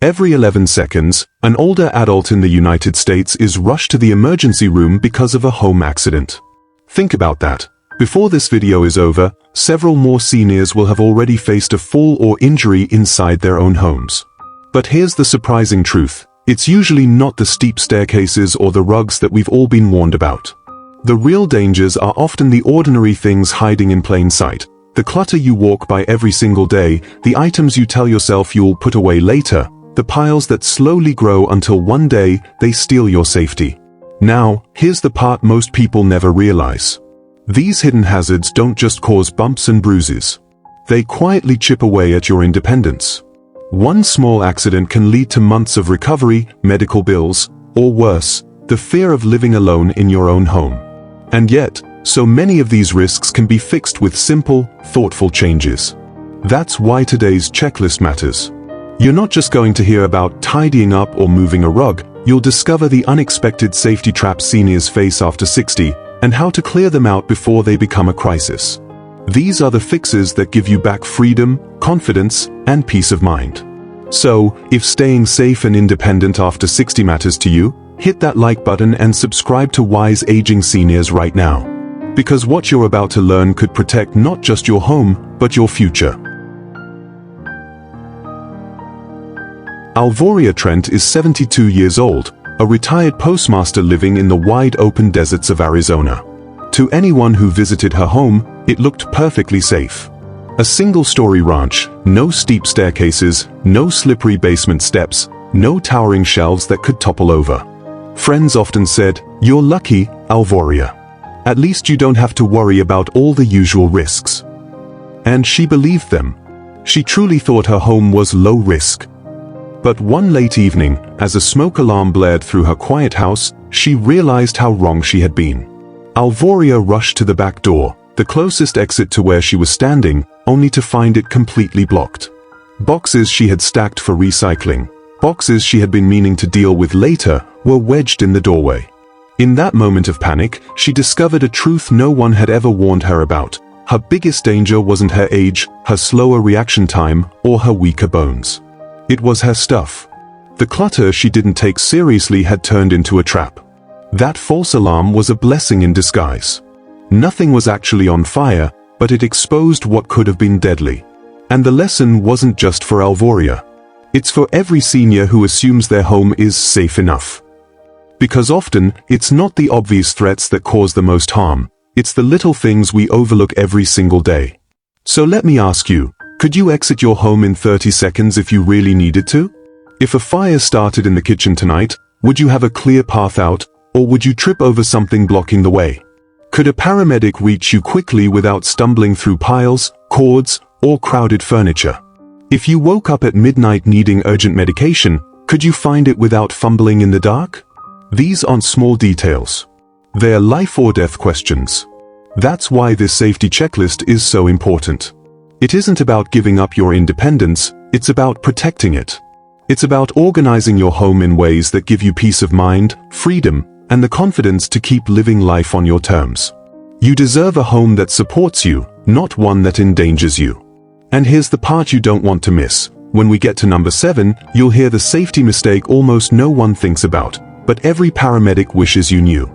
Every 11 seconds, an older adult in the United States is rushed to the emergency room because of a home accident. Think about that. Before this video is over, several more seniors will have already faced a fall or injury inside their own homes. But here's the surprising truth. It's usually not the steep staircases or the rugs that we've all been warned about. The real dangers are often the ordinary things hiding in plain sight. The clutter you walk by every single day, the items you tell yourself you'll put away later, the piles that slowly grow until one day they steal your safety. Now, here's the part most people never realize. These hidden hazards don't just cause bumps and bruises. They quietly chip away at your independence. One small accident can lead to months of recovery, medical bills, or worse, the fear of living alone in your own home. And yet, so many of these risks can be fixed with simple, thoughtful changes. That's why today's checklist matters. You're not just going to hear about tidying up or moving a rug, you'll discover the unexpected safety traps seniors face after 60, and how to clear them out before they become a crisis. These are the fixes that give you back freedom, confidence, and peace of mind. So, if staying safe and independent after 60 matters to you, hit that like button and subscribe to Wise Aging Seniors right now. Because what you're about to learn could protect not just your home, but your future. Alvoria Trent is 72 years old, a retired postmaster living in the wide-open deserts of Arizona. To anyone who visited her home, it looked perfectly safe. A single-story ranch, no steep staircases, no slippery basement steps, no towering shelves that could topple over. Friends often said, "You're lucky, Alvoria. At least you don't have to worry about all the usual risks." And she believed them. She truly thought her home was low risk. But one late evening, as a smoke alarm blared through her quiet house, she realized how wrong she had been. Alvoria rushed to the back door, the closest exit to where she was standing, only to find it completely blocked. Boxes she had stacked for recycling, boxes she had been meaning to deal with later, were wedged in the doorway. In that moment of panic, she discovered a truth no one had ever warned her about. Her biggest danger wasn't her age, her slower reaction time, or her weaker bones. It was her stuff. The clutter she didn't take seriously had turned into a trap. That false alarm was a blessing in disguise. Nothing was actually on fire, but it exposed what could have been deadly. And the lesson wasn't just for Alvoria. It's for every senior who assumes their home is safe enough. Because often, it's not the obvious threats that cause the most harm. It's the little things we overlook every single day. So let me ask you, could you exit your home in 30 seconds if you really needed to? If a fire started in the kitchen tonight, would you have a clear path out, or would you trip over something blocking the way? Could a paramedic reach you quickly without stumbling through piles, cords, or crowded furniture? If you woke up at midnight needing urgent medication, could you find it without fumbling in the dark? These aren't small details. They are life or death questions. That's why this safety checklist is so important. It isn't about giving up your independence, it's about protecting it. It's about organizing your home in ways that give you peace of mind, freedom, and the confidence to keep living life on your terms. You deserve a home that supports you, not one that endangers you. And here's the part you don't want to miss. When we get to number 7, you'll hear the safety mistake almost no one thinks about, but every paramedic wishes you knew.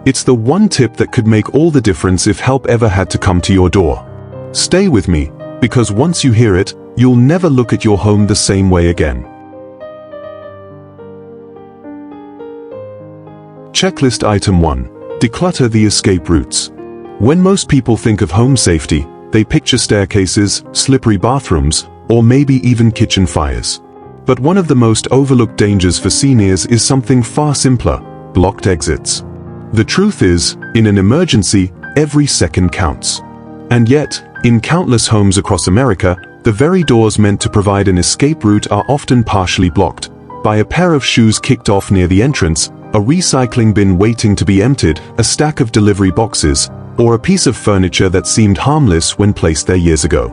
It's the one tip that could make all the difference if help ever had to come to your door. Stay with me, because once you hear it, you'll never look at your home the same way again. Checklist Item 1. Declutter the escape routes. When most people think of home safety, they picture staircases, slippery bathrooms, or maybe even kitchen fires. But one of the most overlooked dangers for seniors is something far simpler: blocked exits. The truth is, in an emergency, every second counts. And yet, in countless homes across America, the very doors meant to provide an escape route are often partially blocked by a pair of shoes kicked off near the entrance, a recycling bin waiting to be emptied, a stack of delivery boxes, or a piece of furniture that seemed harmless when placed there years ago.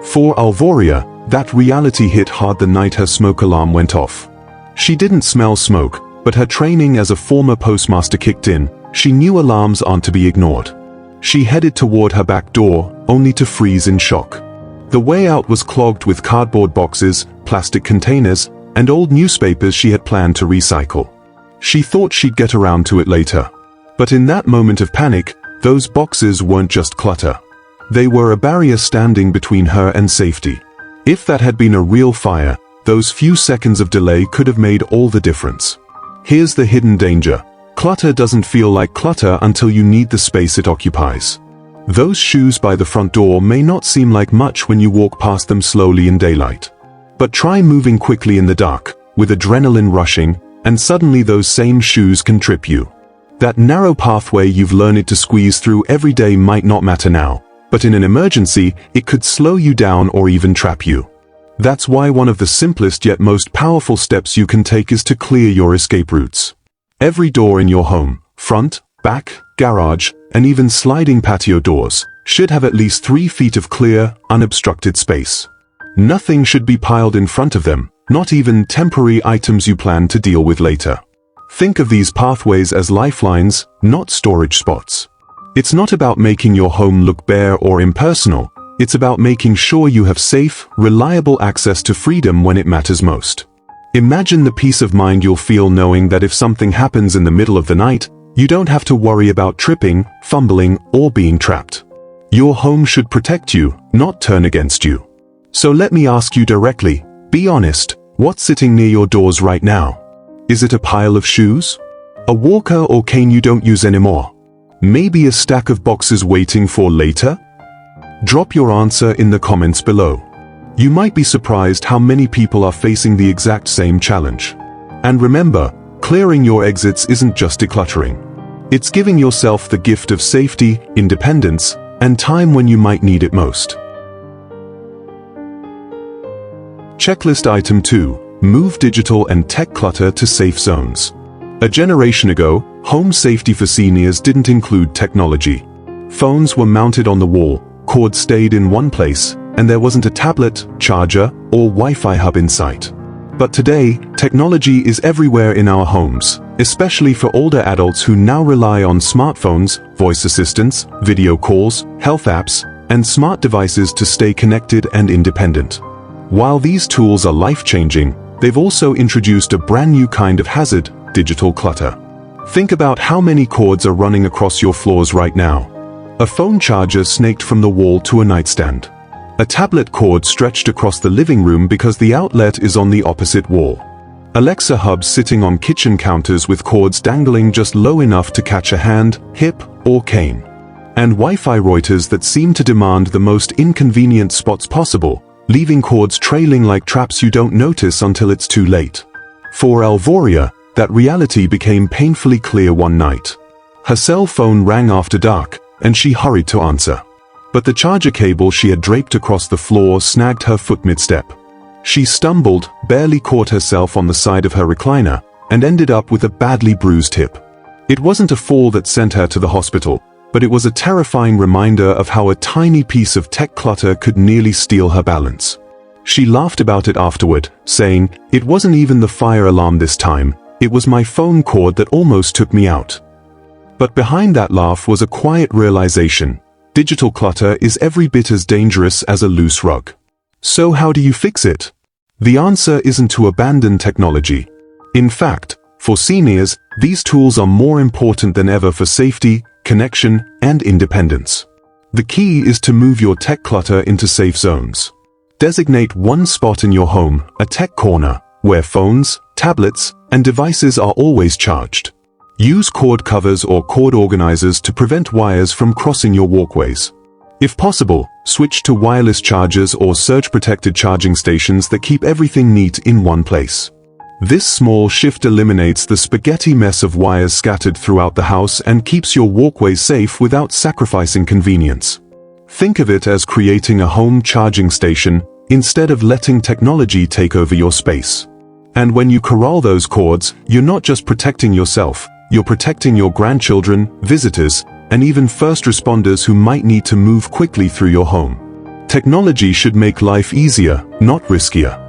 For Alvoria, that reality hit hard the night her smoke alarm went off. She didn't smell smoke, but her training as a former postmaster kicked in. She knew alarms aren't to be ignored. She headed toward her back door, only to freeze in shock. The way out was clogged with cardboard boxes, plastic containers, and old newspapers she had planned to recycle. She thought she'd get around to it later. But in that moment of panic, those boxes weren't just clutter. They were a barrier standing between her and safety. If that had been a real fire, those few seconds of delay could have made all the difference. Here's the hidden danger. Clutter doesn't feel like clutter until you need the space it occupies. Those shoes by the front door may not seem like much when you walk past them slowly in daylight. But try moving quickly in the dark, with adrenaline rushing, and suddenly those same shoes can trip you. That narrow pathway you've learned to squeeze through every day might not matter now, but in an emergency, it could slow you down or even trap you. That's why one of the simplest yet most powerful steps you can take is to clear your escape routes. Every door in your home, front, back, garage, and even sliding patio doors, should have at least 3 feet of clear, unobstructed space. Nothing should be piled in front of them, not even temporary items you plan to deal with later. Think of these pathways as lifelines, not storage spots. It's not about making your home look bare or impersonal. It's about making sure you have safe, reliable access to freedom when it matters most. Imagine the peace of mind you'll feel knowing that if something happens in the middle of the night, you don't have to worry about tripping, fumbling, or being trapped. Your home should protect you, not turn against you. So let me ask you directly, be honest, what's sitting near your doors right now? Is it a pile of shoes? A walker or cane you don't use anymore? Maybe a stack of boxes waiting for later? Drop your answer in the comments below. You might be surprised how many people are facing the exact same challenge. And remember, clearing your exits isn't just decluttering. It's giving yourself the gift of safety, independence, and time when you might need it most. Checklist item 2. Move digital and tech clutter to safe zones. A generation ago, home safety for seniors didn't include technology. Phones were mounted on the wall, cords stayed in one place, and there wasn't a tablet, charger, or Wi-Fi hub in sight. But today, technology is everywhere in our homes, especially for older adults who now rely on smartphones, voice assistants, video calls, health apps, and smart devices to stay connected and independent. While these tools are life-changing, they've also introduced a brand new kind of hazard, digital clutter. Think about how many cords are running across your floors right now. A phone charger snaked from the wall to a nightstand. A tablet cord stretched across the living room because the outlet is on the opposite wall. Alexa hubs sitting on kitchen counters with cords dangling just low enough to catch a hand, hip, or cane. And Wi-Fi routers that seem to demand the most inconvenient spots possible, leaving cords trailing like traps you don't notice until it's too late. For Alvoria, that reality became painfully clear one night. Her cell phone rang after dark, and she hurried to answer. But the charger cable she had draped across the floor snagged her foot mid-step. She stumbled, barely caught herself on the side of her recliner, and ended up with a badly bruised hip. It wasn't a fall that sent her to the hospital, but it was a terrifying reminder of how a tiny piece of tech clutter could nearly steal her balance. She laughed about it afterward, saying, "It wasn't even the fire alarm this time, it was my phone cord that almost took me out." But behind that laugh was a quiet realization. Digital clutter is every bit as dangerous as a loose rug. So how do you fix it? The answer isn't to abandon technology. In fact, for seniors, these tools are more important than ever for safety, connection, and independence. The key is to move your tech clutter into safe zones. Designate one spot in your home, a tech corner, where phones, tablets, and devices are always charged. Use cord covers or cord organizers to prevent wires from crossing your walkways. If possible, switch to wireless chargers or surge-protected charging stations that keep everything neat in one place. This small shift eliminates the spaghetti mess of wires scattered throughout the house and keeps your walkways safe without sacrificing convenience. Think of it as creating a home charging station instead of letting technology take over your space. And when you corral those cords, you're not just protecting yourself, you're protecting your grandchildren, visitors, and even first responders who might need to move quickly through your home. Technology should make life easier, not riskier.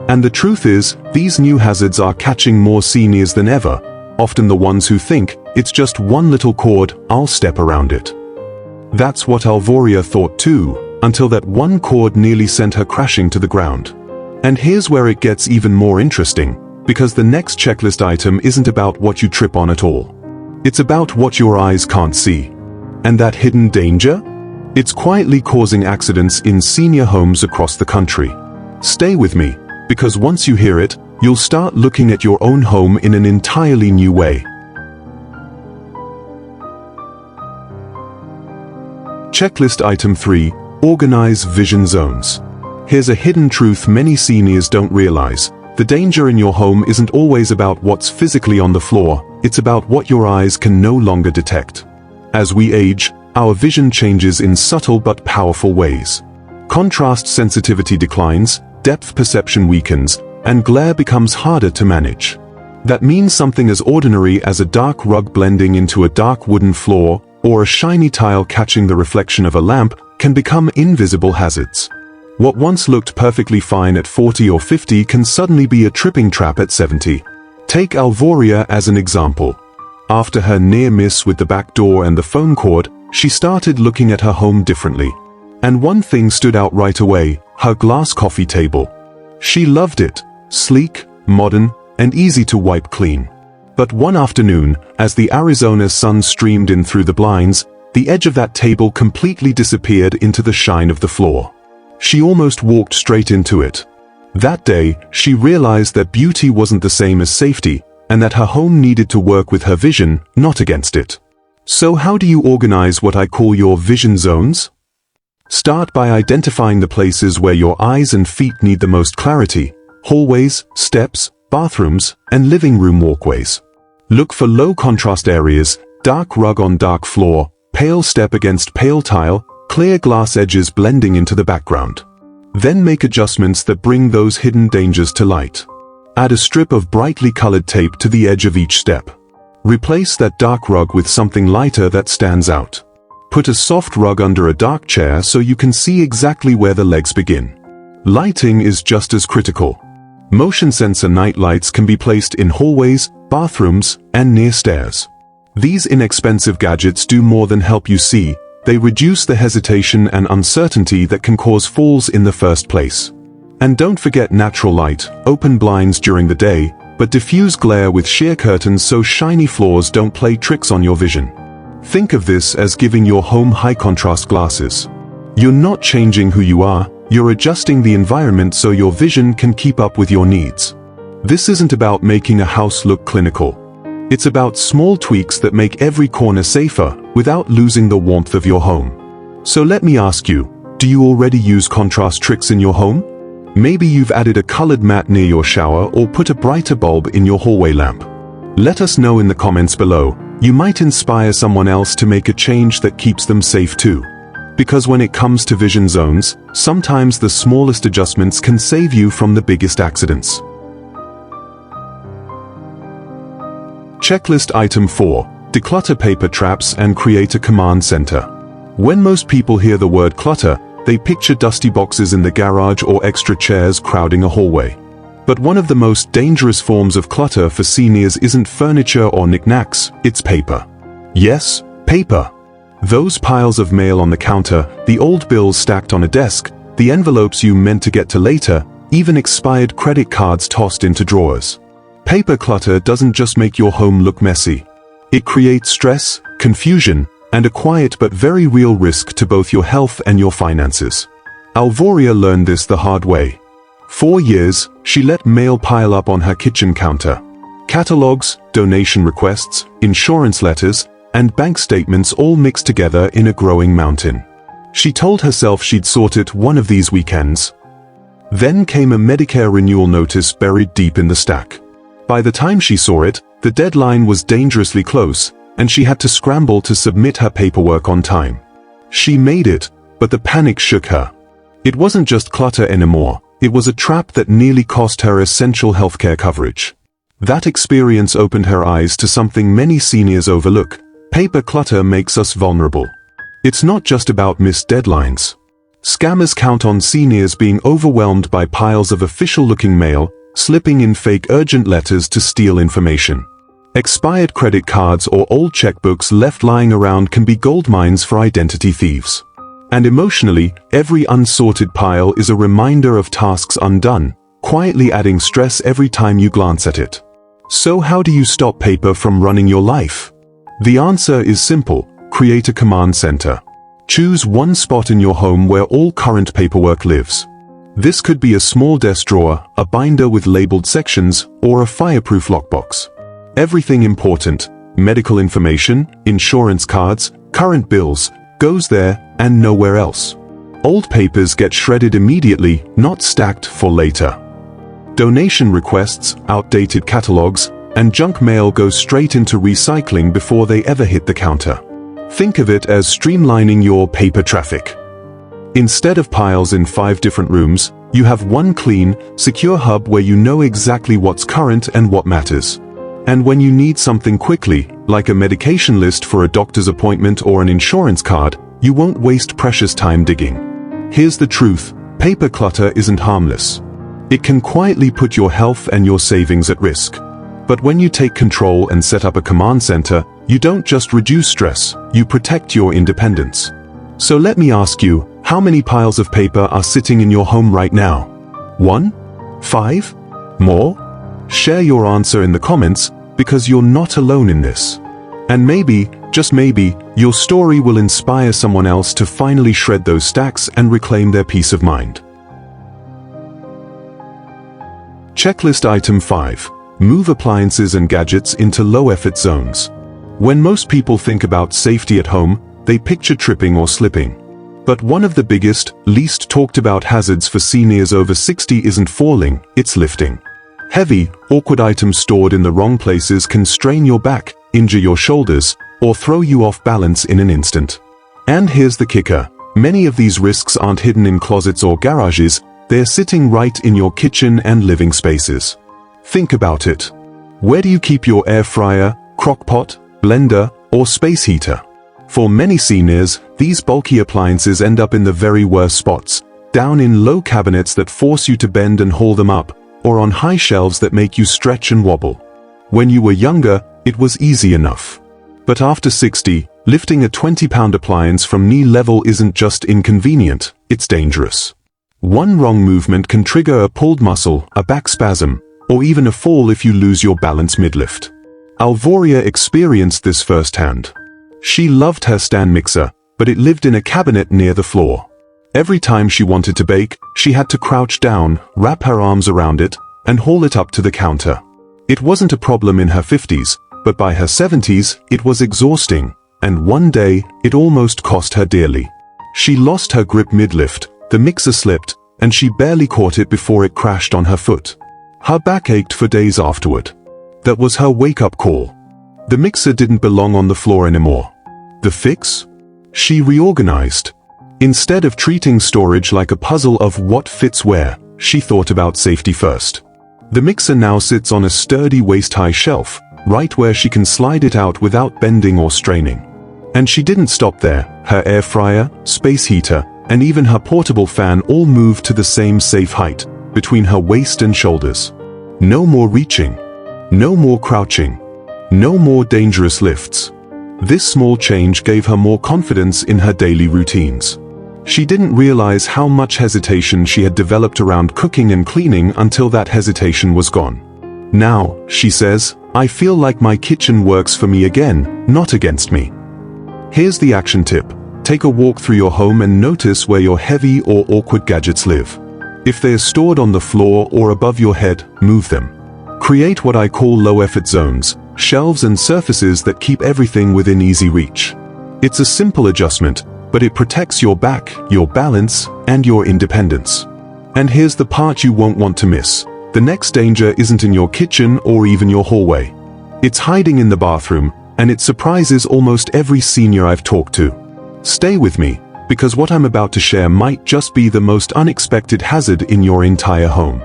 And the truth is, these new hazards are catching more seniors than ever, often the ones who think, "It's just one little cord, I'll step around it." That's what Alvoria thought too, until that one cord nearly sent her crashing to the ground. And here's where it gets even more interesting, because the next checklist item isn't about what you trip on at all. It's about what your eyes can't see. And that hidden danger? It's quietly causing accidents in senior homes across the country. Stay with me, because once you hear it, you'll start looking at your own home in an entirely new way. Checklist item 3, organize vision zones. Here's a hidden truth many seniors don't realize. The danger in your home isn't always about what's physically on the floor, it's about what your eyes can no longer detect. As we age, our vision changes in subtle but powerful ways. Contrast sensitivity declines, depth perception weakens, and glare becomes harder to manage. That means something as ordinary as a dark rug blending into a dark wooden floor, or a shiny tile catching the reflection of a lamp, can become invisible hazards. What once looked perfectly fine at 40 or 50 can suddenly be a tripping trap at 70. Take Alvoria as an example. After her near miss with the back door and the phone cord, she started looking at her home differently. And one thing stood out right away, her glass coffee table. She loved it, sleek, modern, and easy to wipe clean. But one afternoon, as the Arizona sun streamed in through the blinds, the edge of that table completely disappeared into the shine of the floor. She almost walked straight into it. That day, she realized that beauty wasn't the same as safety, and that her home needed to work with her vision, not against it. So how do you organize what I call your vision zones? Start by identifying the places where your eyes and feet need the most clarity: hallways, steps, bathrooms, and living room walkways. Look for low contrast areas, dark rug on dark floor, pale step against pale tile, clear glass edges blending into the background. Then make adjustments that bring those hidden dangers to light. Add a strip of brightly colored tape to the edge of each step. Replace that dark rug with something lighter that stands out. Put a soft rug under a dark chair so you can see exactly where the legs begin. Lighting is just as critical. Motion sensor night lights can be placed in hallways, bathrooms, and near stairs. These inexpensive gadgets do more than help you see. They reduce the hesitation and uncertainty that can cause falls in the first place. And don't forget natural light, open blinds during the day, but diffuse glare with sheer curtains so shiny floors don't play tricks on your vision. Think of this as giving your home high-contrast glasses. You're not changing who you are, you're adjusting the environment so your vision can keep up with your needs. This isn't about making a house look clinical. It's about small tweaks that make every corner safer, without losing the warmth of your home. So let me ask you, do you already use contrast tricks in your home? Maybe you've added a colored mat near your shower or put a brighter bulb in your hallway lamp. Let us know in the comments below. You might inspire someone else to make a change that keeps them safe too. Because when it comes to vision zones, sometimes the smallest adjustments can save you from the biggest accidents. Checklist item 4. Declutter paper traps and create a command center. When most people hear the word clutter, they picture dusty boxes in the garage or extra chairs crowding a hallway. But one of the most dangerous forms of clutter for seniors isn't furniture or knickknacks, it's paper. Yes, paper. Those piles of mail on the counter, the old bills stacked on a desk, the envelopes you meant to get to later, even expired credit cards tossed into drawers. Paper clutter doesn't just make your home look messy. It creates stress, confusion, and a quiet but very real risk to both your health and your finances. Alvoria learned this the hard way. For years, she let mail pile up on her kitchen counter. Catalogs, donation requests, insurance letters, and bank statements all mixed together in a growing mountain. She told herself she'd sort it one of these weekends. Then came a Medicare renewal notice buried deep in the stack. By the time she saw it, the deadline was dangerously close, and she had to scramble to submit her paperwork on time. She made it, but the panic shook her. It wasn't just clutter anymore, it was a trap that nearly cost her essential healthcare coverage. That experience opened her eyes to something many seniors overlook. Paper clutter makes us vulnerable. It's not just about missed deadlines. Scammers count on seniors being overwhelmed by piles of official-looking mail, slipping in fake urgent letters to steal information. Expired credit cards or old checkbooks left lying around can be gold mines for identity thieves. And emotionally, every unsorted pile is a reminder of tasks undone, quietly adding stress every time you glance at it. So how do you stop paper from running your life? The answer is simple: create a command center. Choose one spot in your home where all current paperwork lives. This could be a small desk drawer, a binder with labeled sections, or a fireproof lockbox. Everything important, medical information, insurance cards, current bills, goes there and nowhere else. Old papers get shredded immediately, not stacked for later. Donation requests, outdated catalogs, and junk mail go straight into recycling before they ever hit the counter. Think of it as streamlining your paper traffic. Instead of piles in 5 different rooms, you have one clean, secure hub where you know exactly what's current and what matters. And when you need something quickly, like a medication list for a doctor's appointment or an insurance card, you won't waste precious time digging. Here's the truth: paper clutter isn't harmless. It can quietly put your health and your savings at risk. But when you take control and set up a command center, you don't just reduce stress, you protect your independence. So let me ask you, how many piles of paper are sitting in your home right now? 1? 5? More? Share your answer in the comments, because you're not alone in this. And maybe, just maybe, your story will inspire someone else to finally shred those stacks and reclaim their peace of mind. Checklist item 5. Move appliances and gadgets into low-effort zones. When most people think about safety at home, they picture tripping or slipping. But one of the biggest, least talked about hazards for seniors over 60 isn't falling, it's lifting. Heavy, awkward items stored in the wrong places can strain your back, injure your shoulders, or throw you off balance in an instant. And here's the kicker: many of these risks aren't hidden in closets or garages, they're sitting right in your kitchen and living spaces. Think about it. Where do you keep your air fryer, crock-pot, blender, or space heater? For many seniors, these bulky appliances end up in the very worst spots, down in low cabinets that force you to bend and haul them up, or on high shelves that make you stretch and wobble. When you were younger, it was easy enough. But after 60, lifting a 20-pound appliance from knee level isn't just inconvenient, it's dangerous. One wrong movement can trigger a pulled muscle, a back spasm, or even a fall if you lose your balance mid-lift. Alvoria experienced this firsthand. She loved her stand mixer, but it lived in a cabinet near the floor. Every time she wanted to bake, she had to crouch down, wrap her arms around it, and haul it up to the counter. It wasn't a problem in her 50s, but by her 70s, it was exhausting, and one day, it almost cost her dearly. She lost her grip mid-lift, the mixer slipped, and she barely caught it before it crashed on her foot. Her back ached for days afterward. That was her wake-up call. The mixer didn't belong on the floor anymore. The fix? She reorganized. Instead of treating storage like a puzzle of what fits where, she thought about safety first. The mixer now sits on a sturdy waist-high shelf, right where she can slide it out without bending or straining. And she didn't stop there. Her air fryer, space heater, and even her portable fan all moved to the same safe height, between her waist and shoulders. No more reaching. No more crouching. No more dangerous lifts. This small change gave her more confidence in her daily routines. She didn't realize how much hesitation she had developed around cooking and cleaning until that hesitation was gone. Now, she says, I feel like my kitchen works for me again, not against me. Here's the action tip. Take a walk through your home and notice where your heavy or awkward gadgets live. If they are stored on the floor or above your head, move them. Create what I call low-effort zones, shelves and surfaces that keep everything within easy reach. It's a simple adjustment, but it protects your back, your balance, and your independence. And here's the part you won't want to miss. The next danger isn't in your kitchen or even your hallway. It's hiding in the bathroom, and it surprises almost every senior I've talked to. Stay with me, because what I'm about to share might just be the most unexpected hazard in your entire home.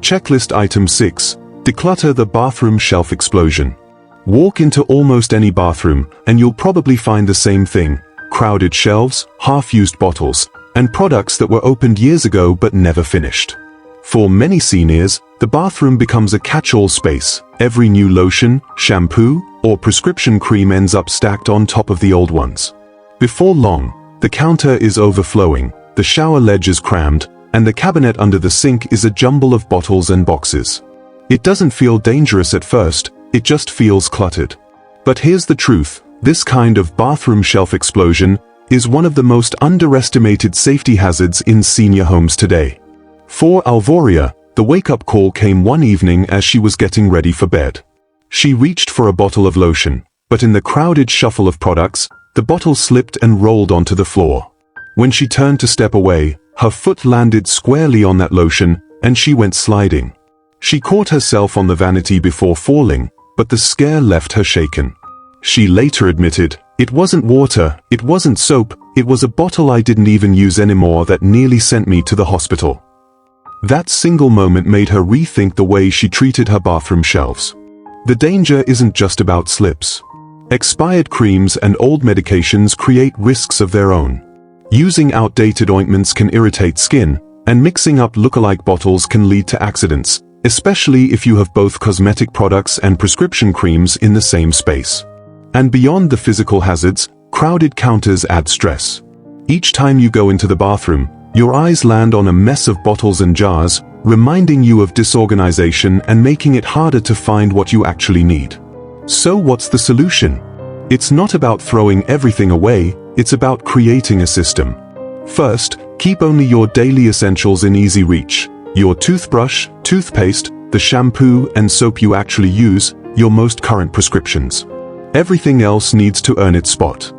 Checklist item 6. Declutter the bathroom shelf explosion. Walk into almost any bathroom, and you'll probably find the same thing: crowded shelves, half-used bottles, and products that were opened years ago but never finished. For many seniors, the bathroom becomes a catch-all space. Every new lotion, shampoo, or prescription cream ends up stacked on top of the old ones. Before long, the counter is overflowing, the shower ledge is crammed, and the cabinet under the sink is a jumble of bottles and boxes. It doesn't feel dangerous at first, it just feels cluttered. But here's the truth, this kind of bathroom shelf explosion is one of the most underestimated safety hazards in senior homes today. For Alvoria, the wake-up call came one evening as she was getting ready for bed. She reached for a bottle of lotion, but in the crowded shuffle of products, the bottle slipped and rolled onto the floor. When she turned to step away, her foot landed squarely on that lotion, and she went sliding. She caught herself on the vanity before falling, but the scare left her shaken. She later admitted, "It wasn't water, it wasn't soap, it was a bottle I didn't even use anymore that nearly sent me to the hospital." That single moment made her rethink the way she treated her bathroom shelves. The danger isn't just about slips. Expired creams and old medications create risks of their own. Using outdated ointments can irritate skin, and mixing up look-alike bottles can lead to accidents, especially if you have both cosmetic products and prescription creams in the same space. And beyond the physical hazards, crowded counters add stress. Each time you go into the bathroom, your eyes land on a mess of bottles and jars, reminding you of disorganization and making it harder to find what you actually need. So what's the solution? It's not about throwing everything away, it's about creating a system. First, keep only your daily essentials in easy reach. Your toothbrush, toothpaste, the shampoo and soap you actually use, your most current prescriptions. Everything else needs to earn its spot.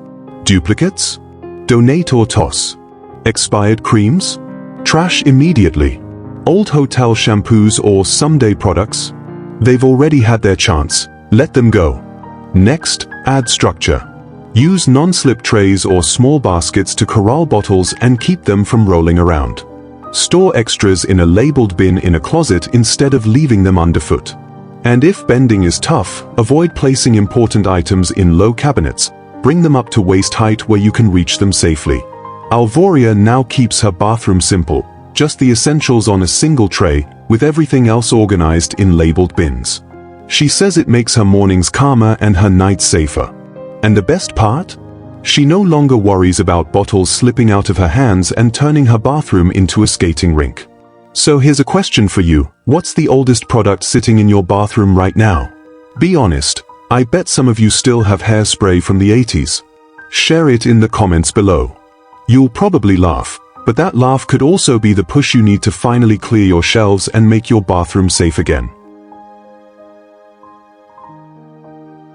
Duplicates? Donate or toss. Expired creams? Trash immediately. Old hotel shampoos or someday products? They've already had their chance, let them go. Next, add structure. Use non-slip trays or small baskets to corral bottles and keep them from rolling around. Store extras in a labeled bin in a closet instead of leaving them underfoot. And if bending is tough, avoid placing important items in low cabinets. Bring them up to waist height where you can reach them safely. Alvoria now keeps her bathroom simple, just the essentials on a single tray, with everything else organized in labeled bins. She says it makes her mornings calmer and her nights safer. And the best part? She no longer worries about bottles slipping out of her hands and turning her bathroom into a skating rink. So here's a question for you. What's the oldest product sitting in your bathroom right now? Be honest. I bet some of you still have hairspray from the 80s. Share it in the comments below. You'll probably laugh, but that laugh could also be the push you need to finally clear your shelves and make your bathroom safe again.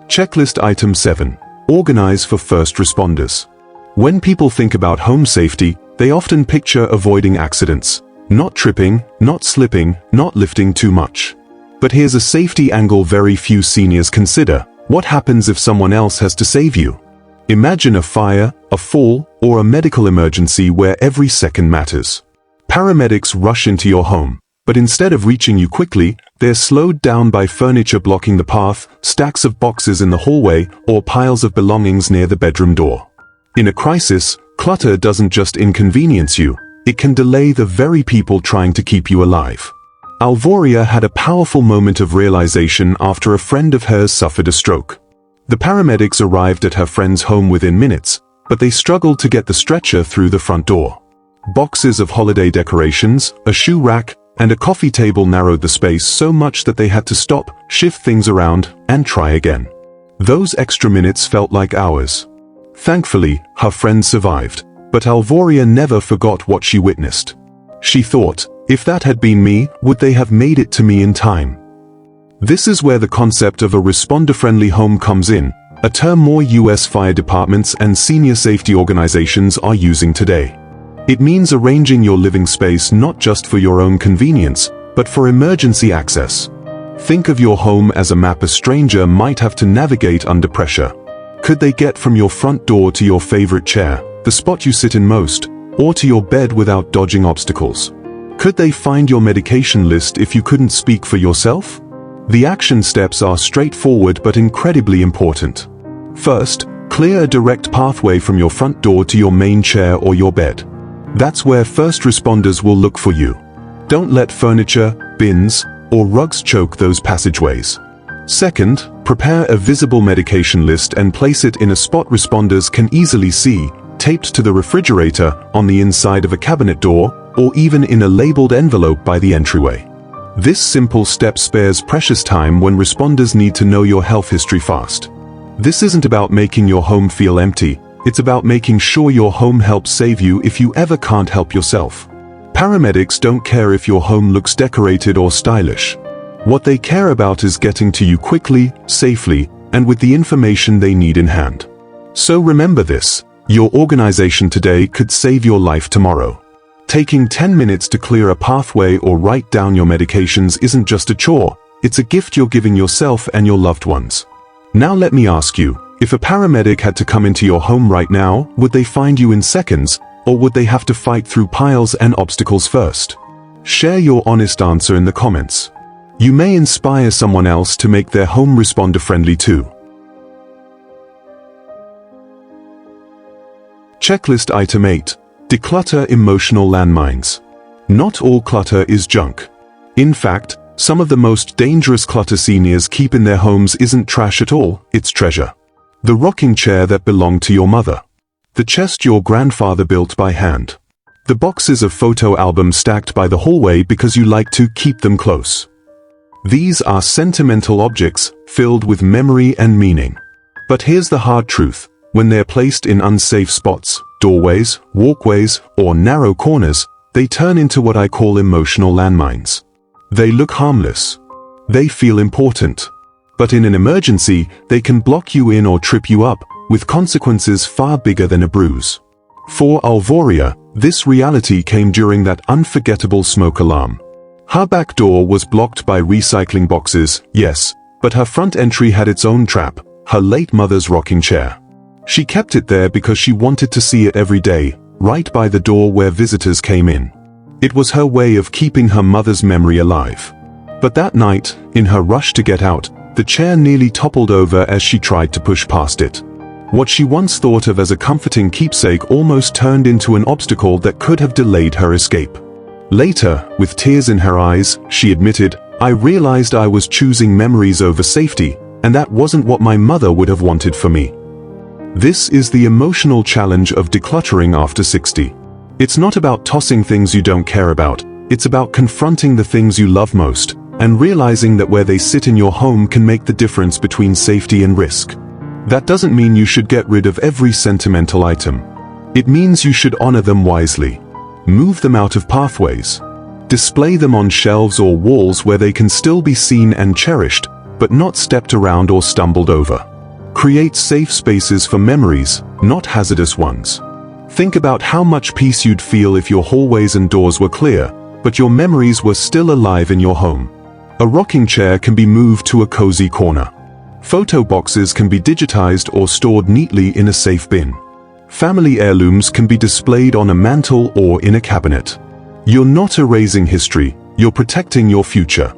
Checklist item 7. Organize for first responders. When people think about home safety, they often picture avoiding accidents. Not tripping, not slipping, not lifting too much. But here's a safety angle very few seniors consider. What happens if someone else has to save you? Imagine a fire, a fall, or a medical emergency where every second matters. Paramedics rush into your home, but instead of reaching you quickly, they're slowed down by furniture blocking the path, stacks of boxes in the hallway, or piles of belongings near the bedroom door. In a crisis, clutter doesn't just inconvenience you, it can delay the very people trying to keep you alive. Alvoria had a powerful moment of realization after a friend of hers suffered a stroke. The paramedics arrived at her friend's home within minutes, but they struggled to get the stretcher through the front door. Boxes of holiday decorations, a shoe rack, and a coffee table narrowed the space so much that they had to stop, shift things around, and try again. Those extra minutes felt like hours. Thankfully, her friend survived, but Alvoria never forgot what she witnessed. She thought, if that had been me, would they have made it to me in time? This is where the concept of a responder-friendly home comes in, a term more US fire departments and senior safety organizations are using today. It means arranging your living space not just for your own convenience, but for emergency access. Think of your home as a map a stranger might have to navigate under pressure. Could they get from your front door to your favorite chair, the spot you sit in most, or to your bed without dodging obstacles? Could they find your medication list if you couldn't speak for yourself? The action steps are straightforward but incredibly important. First, clear a direct pathway from your front door to your main chair or your bed. That's where first responders will look for you. Don't let furniture, bins, or rugs choke those passageways. Second, prepare a visible medication list and place it in a spot responders can easily see, taped to the refrigerator, on the inside of a cabinet door, or even in a labeled envelope by the entryway. This simple step spares precious time when responders need to know your health history fast. This isn't about making your home feel empty, it's about making sure your home helps save you if you ever can't help yourself. Paramedics don't care if your home looks decorated or stylish. What they care about is getting to you quickly, safely, and with the information they need in hand. So remember this, your organization today could save your life tomorrow. Taking 10 minutes to clear a pathway or write down your medications isn't just a chore, it's a gift you're giving yourself and your loved ones. Now let me ask you, if a paramedic had to come into your home right now, would they find you in seconds, or would they have to fight through piles and obstacles first? Share your honest answer in the comments. You may inspire someone else to make their home responder-friendly too. Checklist Item 8. Declutter emotional landmines. Not all clutter is junk. In fact, some of the most dangerous clutter seniors keep in their homes isn't trash at all, it's treasure. The rocking chair that belonged to your mother. The chest your grandfather built by hand. The boxes of photo albums stacked by the hallway because you like to keep them close. These are sentimental objects filled with memory and meaning. But here's the hard truth. When they're placed in unsafe spots, doorways, walkways, or narrow corners, they turn into what I call emotional landmines. They look harmless. They feel important. But in an emergency, they can block you in or trip you up, with consequences far bigger than a bruise. For Alvoria, this reality came during that unforgettable smoke alarm. Her back door was blocked by recycling boxes, yes, but her front entry had its own trap, her late mother's rocking chair. She kept it there because she wanted to see it every day, right by the door where visitors came in. It was her way of keeping her mother's memory alive. But that night, in her rush to get out, the chair nearly toppled over as she tried to push past it. What she once thought of as a comforting keepsake almost turned into an obstacle that could have delayed her escape. Later, with tears in her eyes, she admitted, "I realized I was choosing memories over safety, and that wasn't what my mother would have wanted for me." This is the emotional challenge of decluttering after 60. It's not about tossing things you don't care about, it's about confronting the things you love most, and realizing that where they sit in your home can make the difference between safety and risk. That doesn't mean you should get rid of every sentimental item. It means you should honor them wisely. Move them out of pathways. Display them on shelves or walls where they can still be seen and cherished, but not stepped around or stumbled over. Create safe spaces for memories, not hazardous ones. Think about how much peace you'd feel if your hallways and doors were clear, but your memories were still alive in your home. A rocking chair can be moved to a cozy corner. Photo boxes can be digitized or stored neatly in a safe bin. Family heirlooms can be displayed on a mantle or in a cabinet. You're not erasing history, you're protecting your future.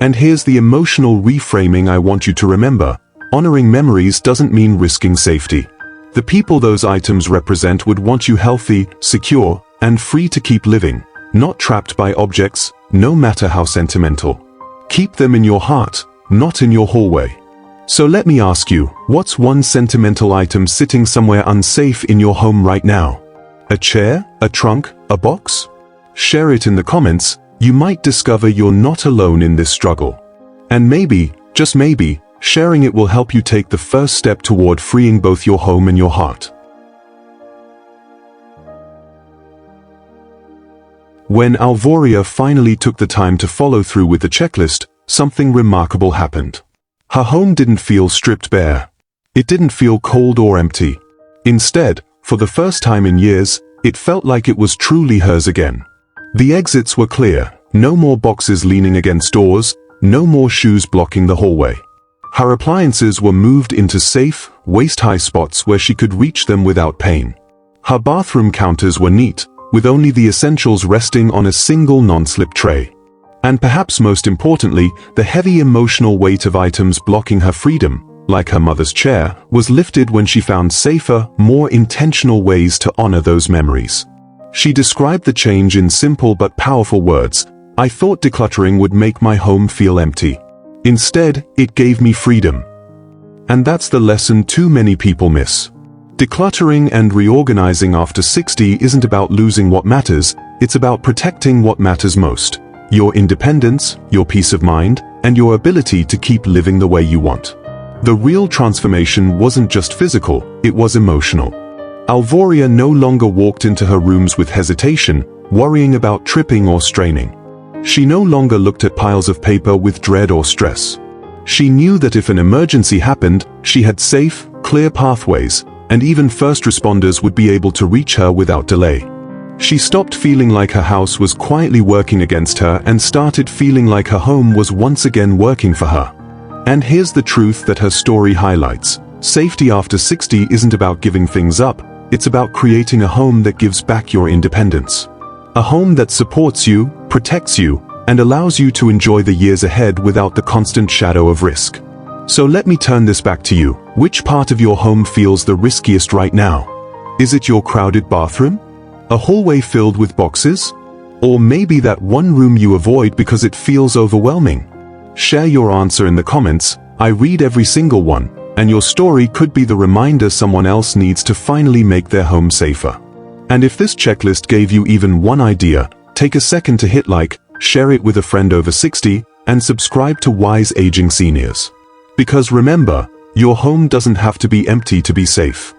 And here's the emotional reframing I want you to remember. Honoring memories doesn't mean risking safety. The people those items represent would want you healthy, secure, and free to keep living, not trapped by objects, no matter how sentimental. Keep them in your heart, not in your hallway. So let me ask you, what's one sentimental item sitting somewhere unsafe in your home right now? A chair, a trunk, a box? Share it in the comments. You might discover you're not alone in this struggle. And maybe, just maybe, sharing it will help you take the first step toward freeing both your home and your heart. When Alvoria finally took the time to follow through with the checklist, something remarkable happened. Her home didn't feel stripped bare. It didn't feel cold or empty. Instead, for the first time in years, it felt like it was truly hers again. The exits were clear, no more boxes leaning against doors, no more shoes blocking the hallway. Her appliances were moved into safe, waist-high spots where she could reach them without pain. Her bathroom counters were neat, with only the essentials resting on a single non-slip tray. And perhaps most importantly, the heavy emotional weight of items blocking her freedom, like her mother's chair, was lifted when she found safer, more intentional ways to honor those memories. She described the change in simple but powerful words. "I thought decluttering would make my home feel empty. Instead, it gave me freedom." And that's the lesson too many people miss. Decluttering and reorganizing after 60 isn't about losing what matters, it's about protecting what matters most. Your independence, your peace of mind, and your ability to keep living the way you want. The real transformation wasn't just physical, it was emotional. Alvoria no longer walked into her rooms with hesitation, worrying about tripping or straining. She no longer looked at piles of paper with dread or stress. She knew that if an emergency happened, she had safe, clear pathways, and even first responders would be able to reach her without delay. She stopped feeling like her house was quietly working against her and started feeling like her home was once again working for her. And here's the truth that her story highlights. Safety after 60 isn't about giving things up, it's about creating a home that gives back your independence. A home that supports you, protects you, and allows you to enjoy the years ahead without the constant shadow of risk. So let me turn this back to you. Which part of your home feels the riskiest right now? Is it your crowded bathroom? A hallway filled with boxes? Or maybe that one room you avoid because it feels overwhelming? Share your answer in the comments. I read every single one, and your story could be the reminder someone else needs to finally make their home safer. And if this checklist gave you even one idea, take a second to hit like, share it with a friend over 60, and subscribe to Wise Aging Seniors. Because remember, your home doesn't have to be empty to be safe.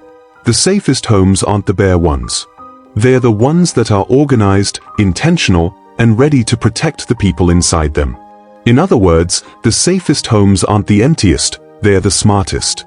The safest homes aren't the bare ones. They're the ones that are organized, intentional, and ready to protect the people inside them. In other words, the safest homes aren't the emptiest, they're the smartest.